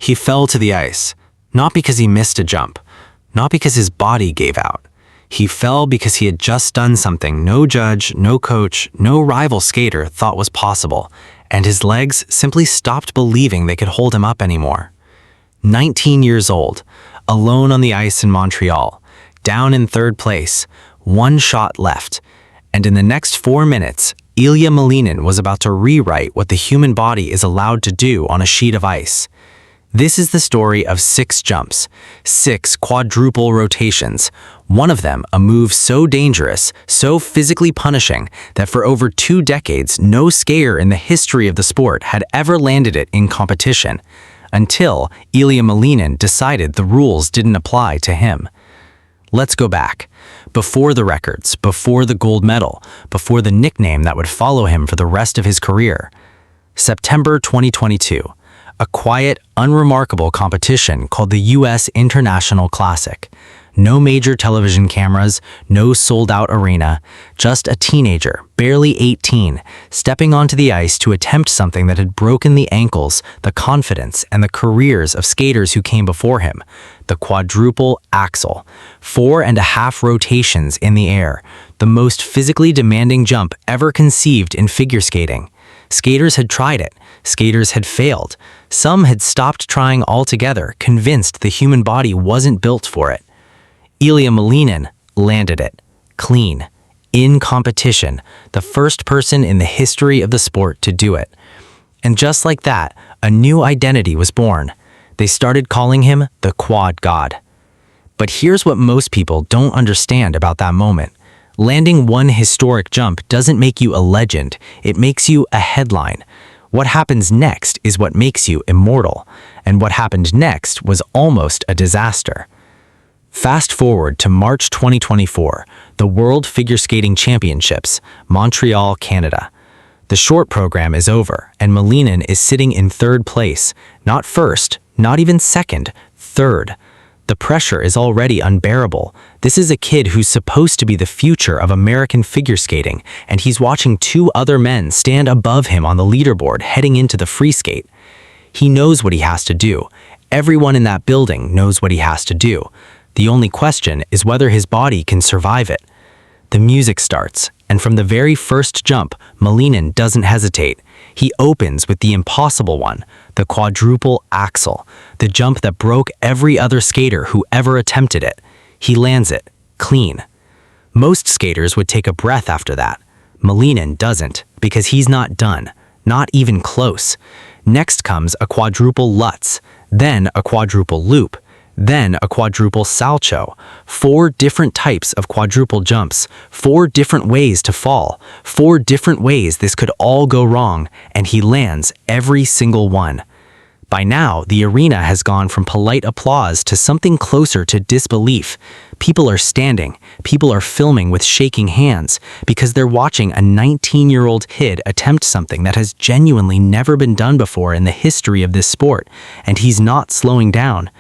He fell to the ice, not because he missed a jump, not because his body gave out. He fell because he had just done something no judge, no coach, no rival skater thought was possible, and his legs simply stopped believing they could hold him up anymore. 19 years old, alone on the ice in Montreal, down in third place, one shot left, and in the next 4 minutes, Ilia Malinin was about to rewrite what the human body is allowed to do on a sheet of ice. This is the story of 6 jumps, 6 quadruple rotations, one of them a move so dangerous, so physically punishing, that for over 2 decades no skater in the history of the sport had ever landed it in competition, until Ilia Malinin decided the rules didn't apply to him. Let's go back. Before the records, before the gold medal, before the nickname that would follow him for the rest of his career. September 2022. A quiet, unremarkable competition called the U.S. International Classic. No major television cameras, no sold-out arena, just a teenager, barely 18, stepping onto the ice to attempt something that had broken the ankles, the confidence, and the careers of skaters who came before him, the quadruple Axel. 4.5 rotations in the air, the most physically demanding jump ever conceived in figure skating. Skaters had tried it. Skaters had failed. Some had stopped trying altogether, convinced the human body wasn't built for it. Ilia Malinin landed it, clean, in competition, the first person in the history of the sport to do it. And just like that, a new identity was born. They started calling him the Quad God. But here's what most people don't understand about that moment. Landing one historic jump doesn't make you a legend, it makes you a headline. What happens next is what makes you immortal, and what happened next was almost a disaster. Fast forward to March 2024, the World Figure Skating Championships, Montreal, Canada. The short program is over, and Malinin is sitting in third place, not first, not even second, third. The pressure is already unbearable. This is a kid who's supposed to be the future of American figure skating, and he's watching 2 other men stand above him on the leaderboard heading into the free skate. He knows what he has to do. Everyone in that building knows what he has to do. The only question is whether his body can survive it. The music starts, and from the very first jump, Malinin doesn't hesitate. He opens with the impossible one, the quadruple Axel, the jump that broke every other skater who ever attempted it. He lands it, clean. Most skaters would take a breath after that. Malinin doesn't, because he's not done, not even close. Next comes a quadruple Lutz, then a quadruple loop, then a quadruple Salchow. 4 different types of quadruple jumps, 4 different ways to fall, 4 different ways this could all go wrong, and he lands every single one. By now, the arena has gone from polite applause to something closer to disbelief. People are standing, people are filming with shaking hands, because they're watching a 19-year-old kid attempt something that has genuinely never been done before in the history of this sport, and he's not slowing down.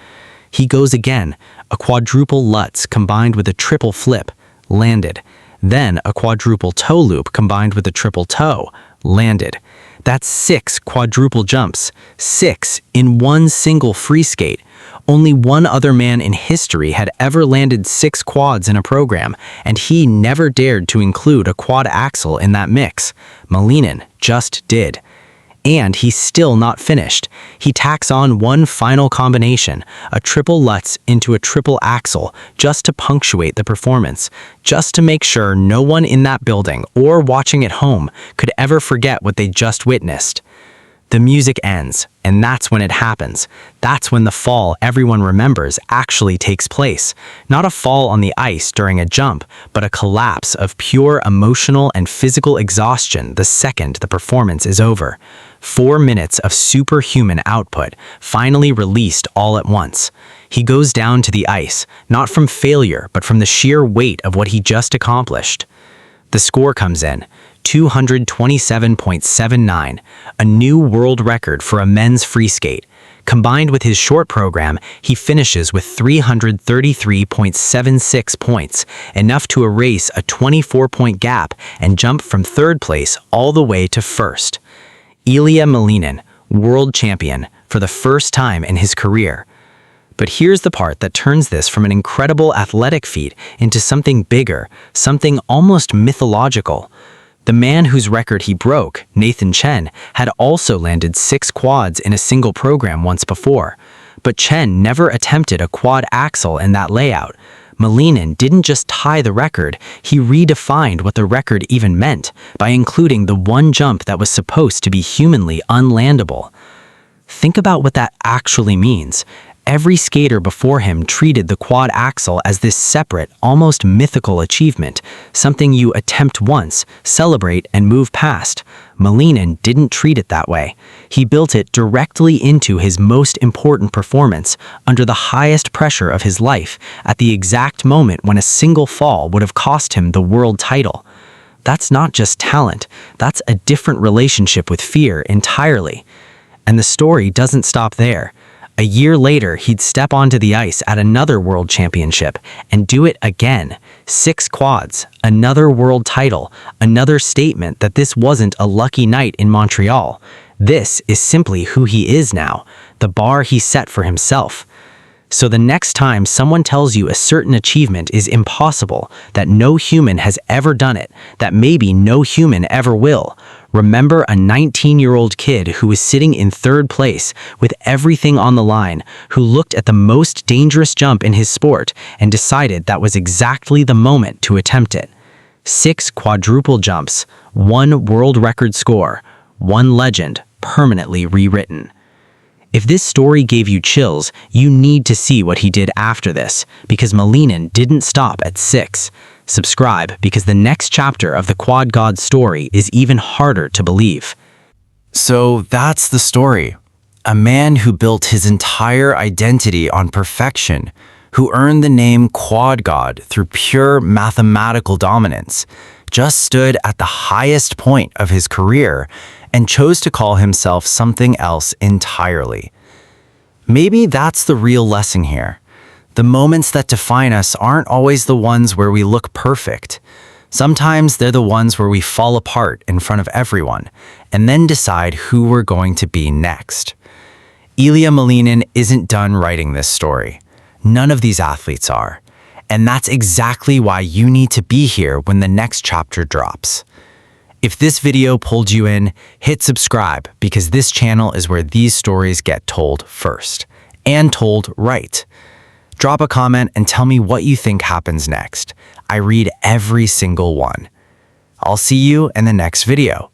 He goes again, a quadruple Lutz combined with a triple flip, landed. Then a quadruple toe loop combined with a triple toe, landed. That's 6 quadruple jumps, 6 in one single free skate. Only one other man in history had ever landed 6 quads in a program, and he never dared to include a quad axel in that mix. Malinin just did. And he's still not finished. He tacks on one final combination, a triple Lutz into a triple Axel, just to punctuate the performance, just to make sure no one in that building or watching at home could ever forget what they just witnessed. The music ends, and that's when it happens. That's when the fall everyone remembers actually takes place. Not a fall on the ice during a jump, but a collapse of pure emotional and physical exhaustion the second the performance is over. 4 minutes of superhuman output, finally released all at once. He goes down to the ice, not from failure, but from the sheer weight of what he just accomplished. The score comes in, 227.79, a new world record for a men's free skate. Combined with his short program, he finishes with 333.76 points, enough to erase a 24-point gap and jump from third place all the way to first. Ilia Malinin, world champion, for the first time in his career. But here's the part that turns this from an incredible athletic feat into something bigger, something almost mythological. The man whose record he broke, Nathan Chen, had also landed 6 quads in a single program once before. But Chen never attempted a quad axel in that layout. Malinin didn't just tie the record, he redefined what the record even meant by including the one jump that was supposed to be humanly unlandable. Think about what that actually means. Every skater before him treated the quad axel as this separate, almost mythical achievement, something you attempt once, celebrate, and move past. Malinin didn't treat it that way. He built it directly into his most important performance, under the highest pressure of his life, at the exact moment when a single fall would have cost him the world title. That's not just talent, that's a different relationship with fear entirely. And the story doesn't stop there. A year later, he'd step onto the ice at another world championship and do it again. 6 quads, another world title, another statement that this wasn't a lucky night in Montreal. This is simply who he is now, the bar he set for himself. So the next time someone tells you a certain achievement is impossible, that no human has ever done it, that maybe no human ever will, remember a 19-year-old kid who was sitting in 3rd place with everything on the line, who looked at the most dangerous jump in his sport and decided that was exactly the moment to attempt it. 6 quadruple jumps, 1 world record score, 1 legend permanently rewritten. If this story gave you chills, you need to see what he did after this, because Malinin didn't stop at 6. Subscribe, because the next chapter of the Quad God story is even harder to believe. So that's the story. A man who built his entire identity on perfection, who earned the name Quad God through pure mathematical dominance, just stood at the highest point of his career and chose to call himself something else entirely. Maybe that's the real lesson here. The moments that define us aren't always the ones where we look perfect. Sometimes they're the ones where we fall apart in front of everyone and then decide who we're going to be next. Ilia Malinin isn't done writing this story. None of these athletes are. And that's exactly why you need to be here when the next chapter drops. If this video pulled you in, hit subscribe, because this channel is where these stories get told first, and told right. Drop a comment and tell me what you think happens next. I read every single one. I'll see you in the next video.